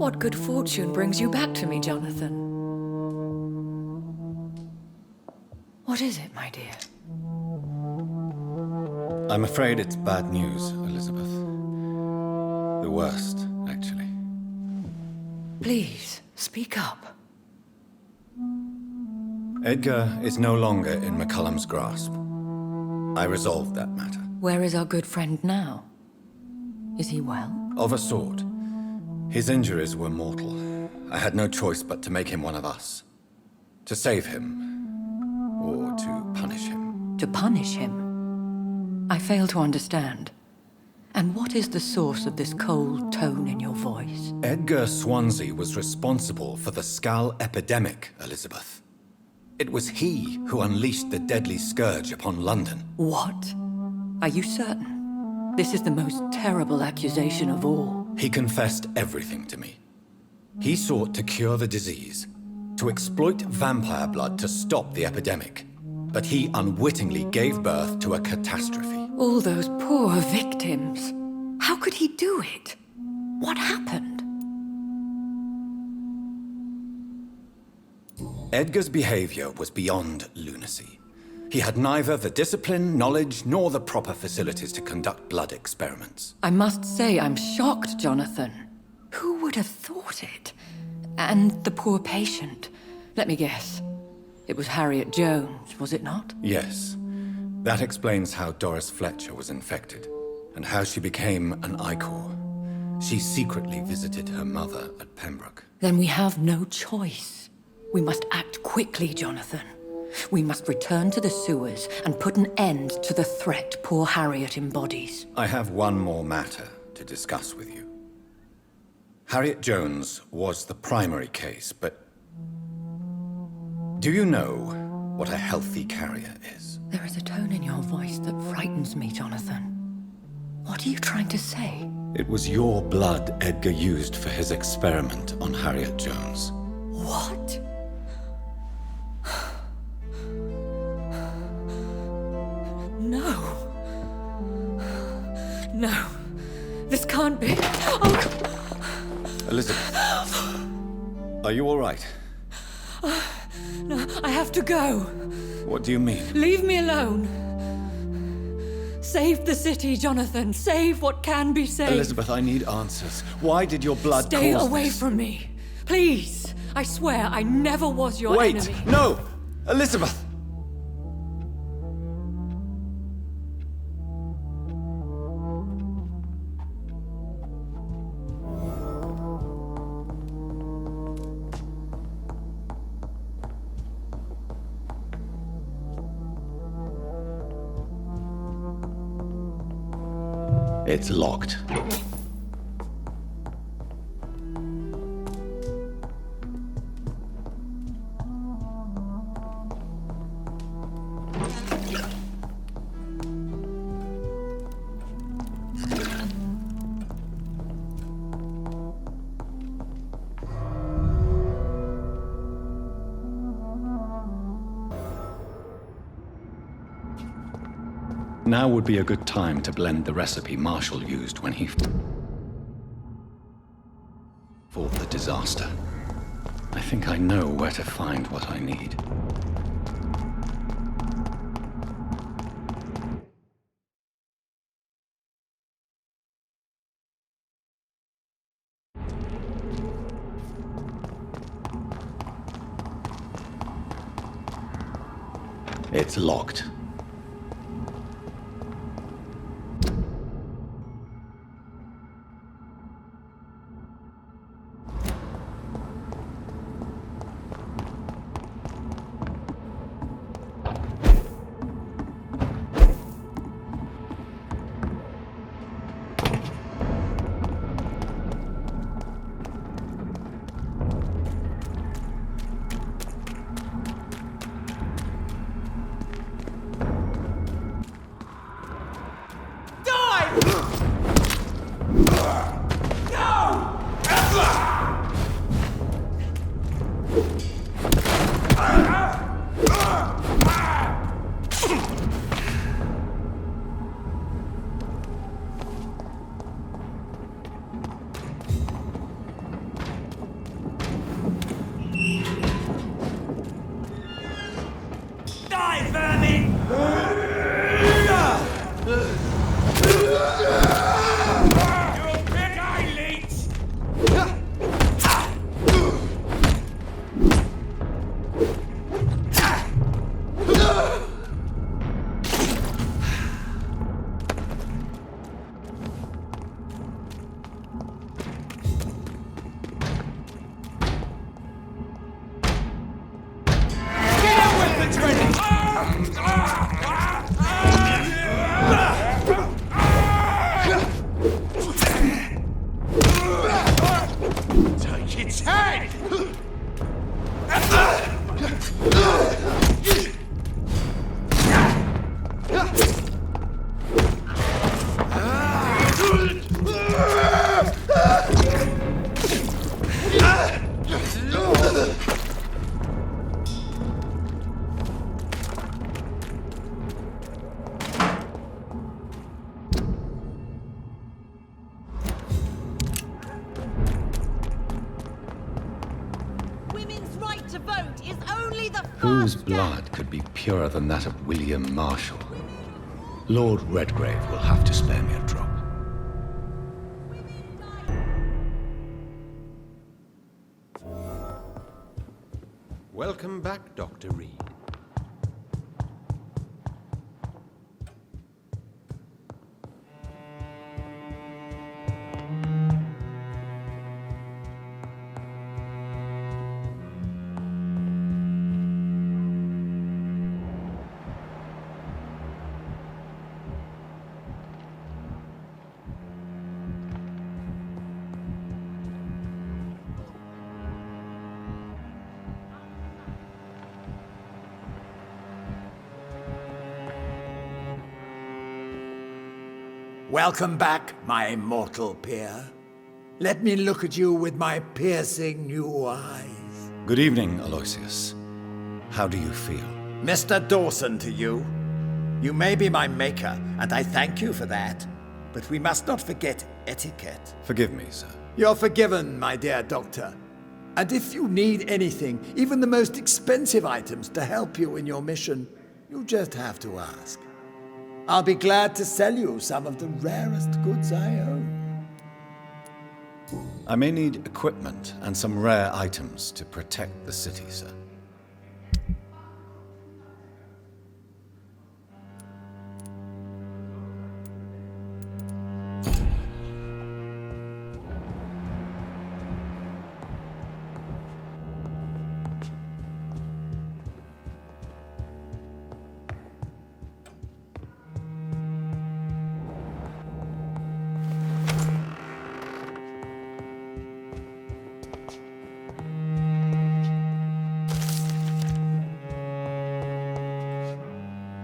What good fortune brings you back to me, Jonathan? What is it, my dear? I'm afraid it's bad news, Elizabeth. The worst, actually. Please, speak up. Edgar is no longer in McCullum's grasp. I resolved that matter. Where is our good friend now? Is he well? Of a sort. His injuries were mortal. I had no choice but to make him one of us. To save him, or to punish him. To punish him? I fail to understand. And what is the source of this cold tone in your voice? Edgar Swansea was responsible for the Skull epidemic, Elizabeth. It was he who unleashed the deadly scourge upon London. What? Are you certain? This is the most terrible accusation of all. He confessed everything to me. He sought to cure the disease, to exploit vampire blood to stop the epidemic. But he unwittingly gave birth to a catastrophe. All those poor victims. How could he do it? What happened? Edgar's behavior was beyond lunacy. He had neither the discipline, knowledge, nor the proper facilities to conduct blood experiments. I must say I'm shocked, Jonathan. Who would have thought it? And the poor patient. Let me guess. It was Harriet Jones, was it not? Yes. That explains how Doris Fletcher was infected, and how she became an Ichor. She secretly visited her mother at Pembroke. Then we have no choice. We must act quickly, Jonathan. We must return to the sewers and put an end to the threat poor Harriet embodies. I have one more matter to discuss with you. Harriet Jones was the primary case, but do you know what a healthy carrier is? There is a tone in your voice that frightens me, Jonathan. What are you trying to say? It was your blood Edgar used for his experiment on Harriet Jones. What? No. No. This can't be. Oh. Elizabeth. Are you all right? No, I have to go. What do you mean? Leave me alone. Save the city, Jonathan. Save what can be saved. Elizabeth, I need answers. Why did your blood Stay cause away this? from me. Please. I swear I never was your enemy. Wait! No! Elizabeth! It's locked. Now would be a good time to blend the recipe Marshall used when he fought the disaster. I think I know where to find what I need. It's locked. Whose blood could be purer than that of William Marshall? Lord Redgrave will have to spare me a drop. Welcome back, Dr. Reed. Welcome back, my mortal peer. Let me look at you with my piercing new eyes. Good evening, Aloysius. How do you feel? Mr. Dawson to you. You may be my maker, and I thank you for that. But we must not forget etiquette. Forgive me, sir. You're forgiven, my dear doctor. And if you need anything, even the most expensive items to help you in your mission, you just have to ask. I'll be glad to sell you some of the rarest goods I own. I may need equipment and some rare items to protect the city, sir.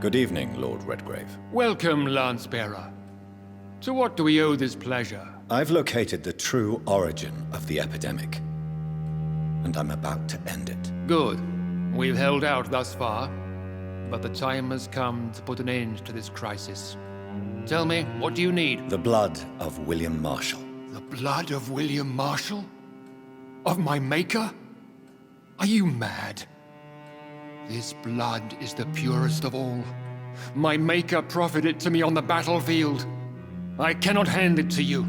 Good evening, Lord Redgrave. Welcome, Lance-Bearer. To what do we owe this pleasure? I've located the true origin of the epidemic, and I'm about to end it. Good. We've held out thus far, but the time has come to put an end to this crisis. Tell me, what do you need? The blood of William Marshall. The blood of William Marshall? Of my maker? Are you mad? This blood is the purest of all. My maker proffered it to me on the battlefield. I cannot hand it to you.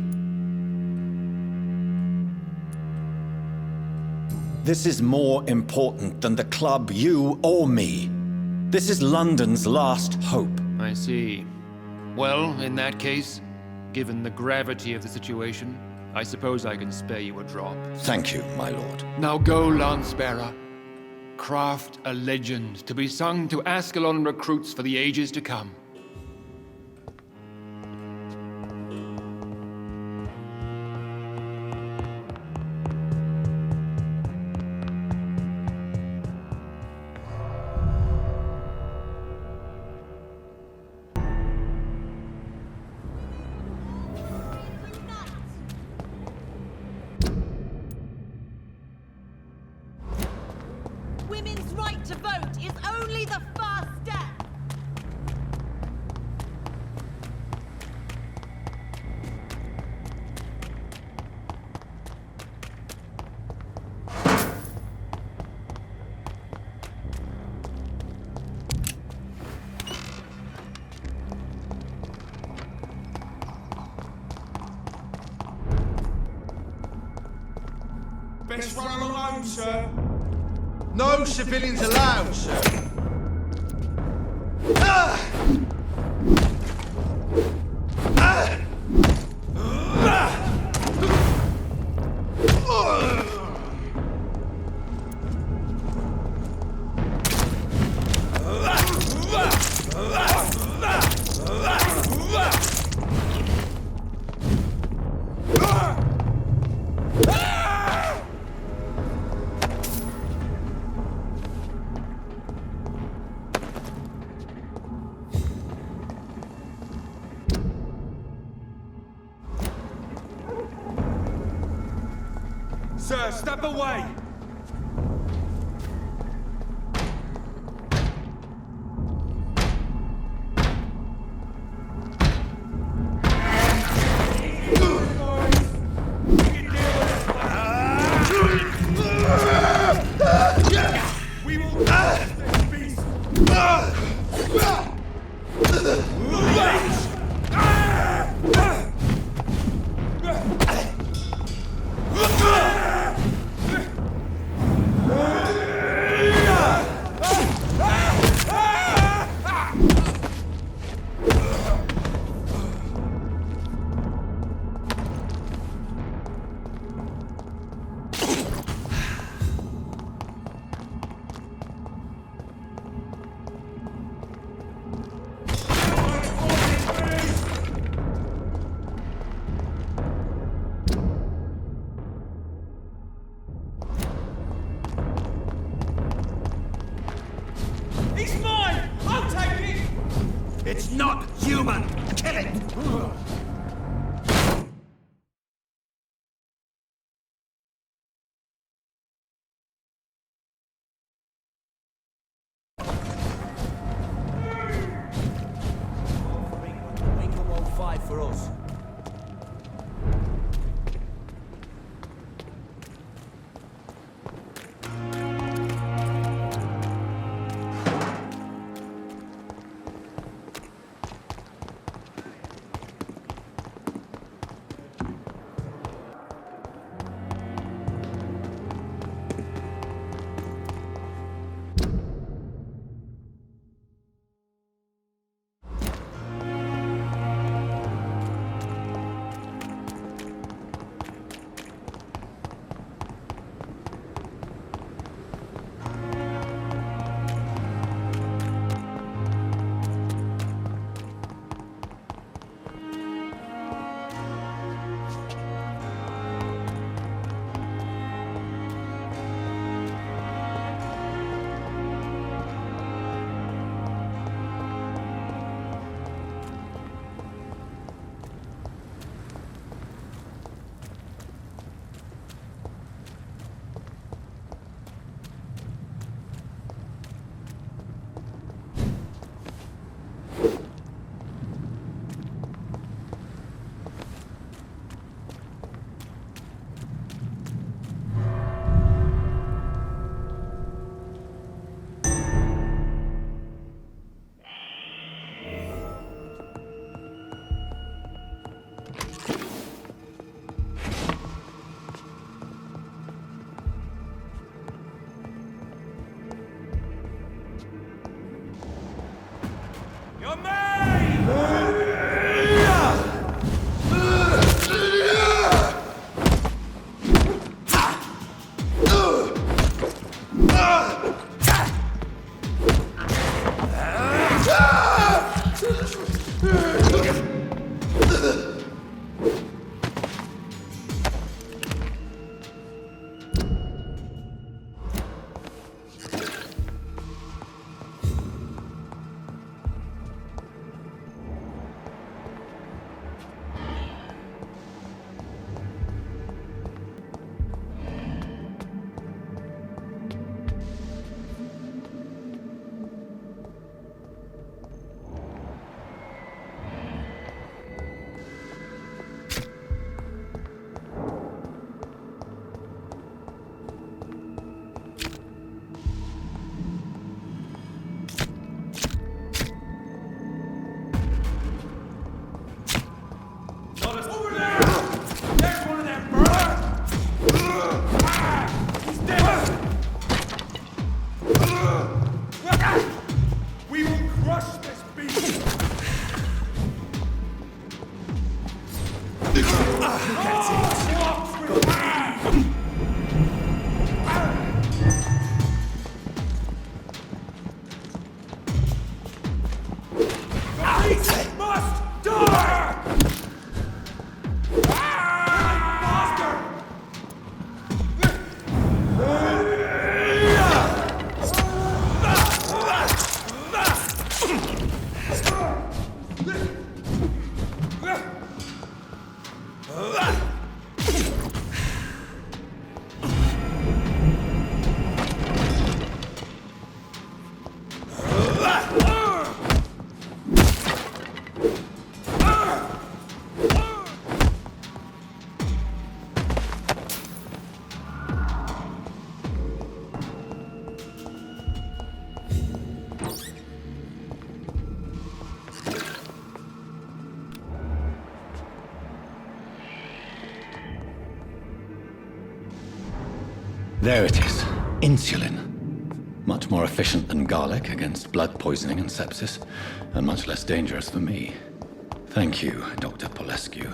This is more important than the club, you, or me. This is London's last hope. I see. Well, in that case, given the gravity of the situation, I suppose I can spare you a drop. Thank you, my lord. Now go, Lance-Bearer. Craft a legend to be sung to Ascalon recruits for the ages to come. Women's right to vote is only the first step. Best run alone, sir. No civilians allowed, sir. Sir, step away! We will... not human! Kill it! Waco won't fight for us. There it is. Insulin. Much more efficient than garlic against blood poisoning and sepsis, and much less dangerous for me. Thank you, Dr. Polescu.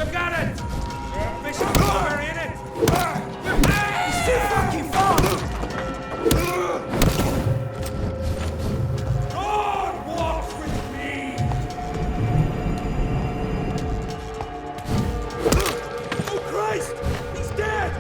Look at it! Fish are in it! It's too fucking far! God walks with me! Oh Christ! He's dead!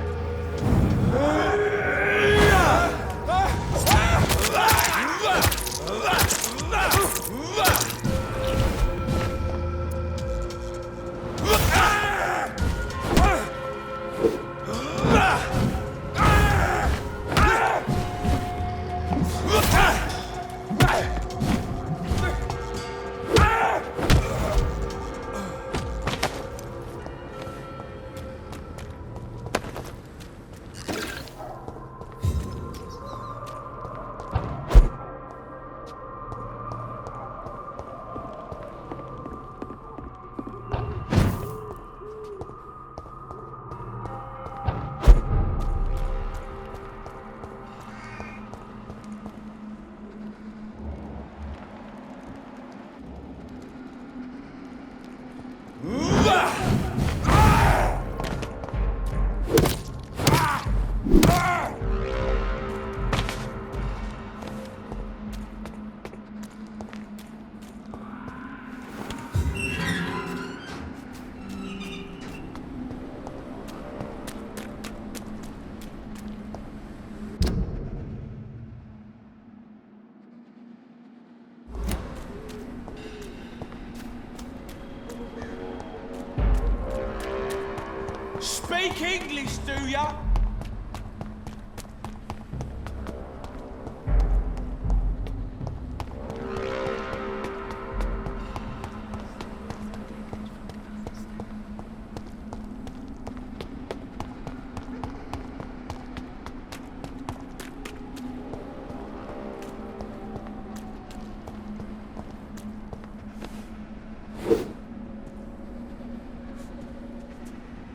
Speak English, do ya?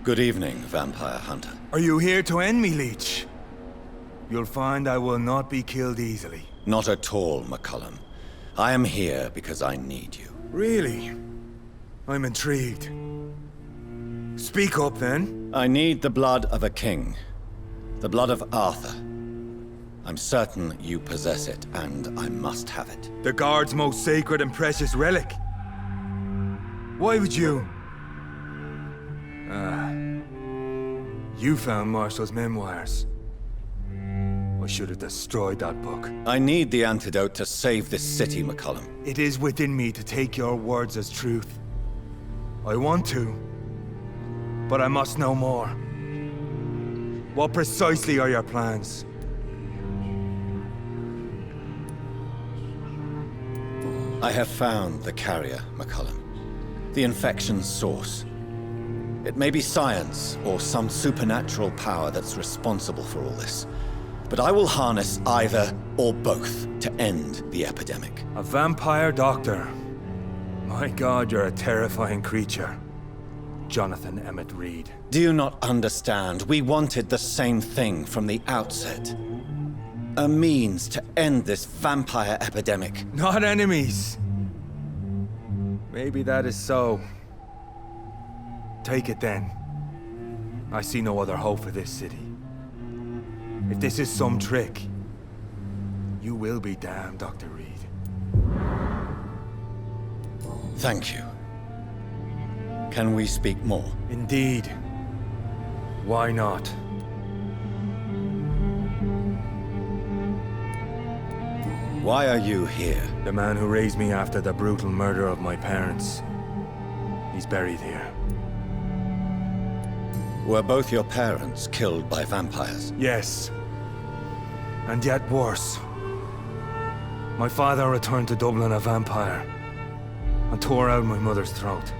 Good evening, vampire hunter. Are you here to end me, Leech? You'll find I will not be killed easily. Not at all, McCullum. I am here because I need you. Really? I'm intrigued. Speak up, then. I need the blood of a king. The blood of Arthur. I'm certain you possess it, and I must have it. The Guard's most sacred and precious relic. Why would you? You found Marshall's memoirs. I should have destroyed that book. I need the antidote to save this city, McCullum. It is within me to take your words as truth. I want to, but I must know more. What precisely are your plans? I have found the carrier, McCullum. The infection's source. It may be science or some supernatural power that's responsible for all this. But I will harness either or both to end the epidemic. A vampire doctor. My God, you're a terrifying creature. Jonathan Emmett Reed. Do you not understand? We wanted the same thing from the outset. A means to end this vampire epidemic. Not enemies. Maybe that is so. Take it then. I see no other hope for this city. If this is some trick, you will be damned, Dr. Reed. Thank you. Can we speak more? Indeed. Why not? Why are you here? The man who raised me after the brutal murder of my parents. He's buried here. Were both your parents killed by vampires? Yes. And yet worse. My father returned to Dublin a vampire and tore out my mother's throat.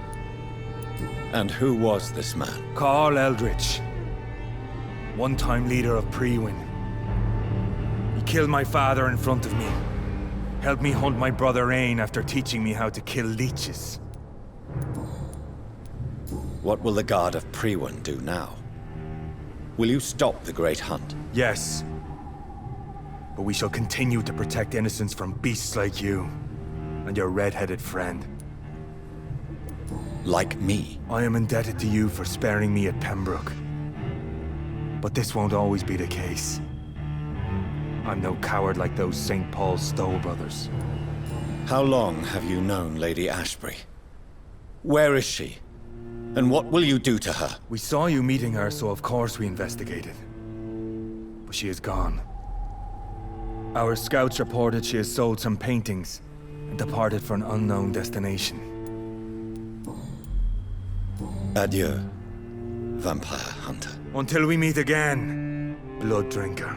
And who was this man? Carl Eldritch. One-time leader of Prewin. He killed my father in front of me. Helped me hunt my brother Ain after teaching me how to kill leeches. What will the Guard of Prewin do now? Will you stop the Great Hunt? Yes. But we shall continue to protect innocents from beasts like you and your red-headed friend. like me. I am indebted to you for sparing me at Pembroke. But this won't always be the case. I'm no coward like those St. Paul's Stowe brothers. How long have you known Lady Ashbury? Where is she? And what will you do to her? We saw you meeting her, so of course we investigated. But she is gone. Our scouts reported she has sold some paintings and departed for an unknown destination. Adieu, vampire hunter. Until we meet again, blood drinker.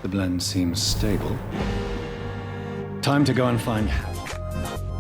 The blend seems stable. Time to go and find Hal.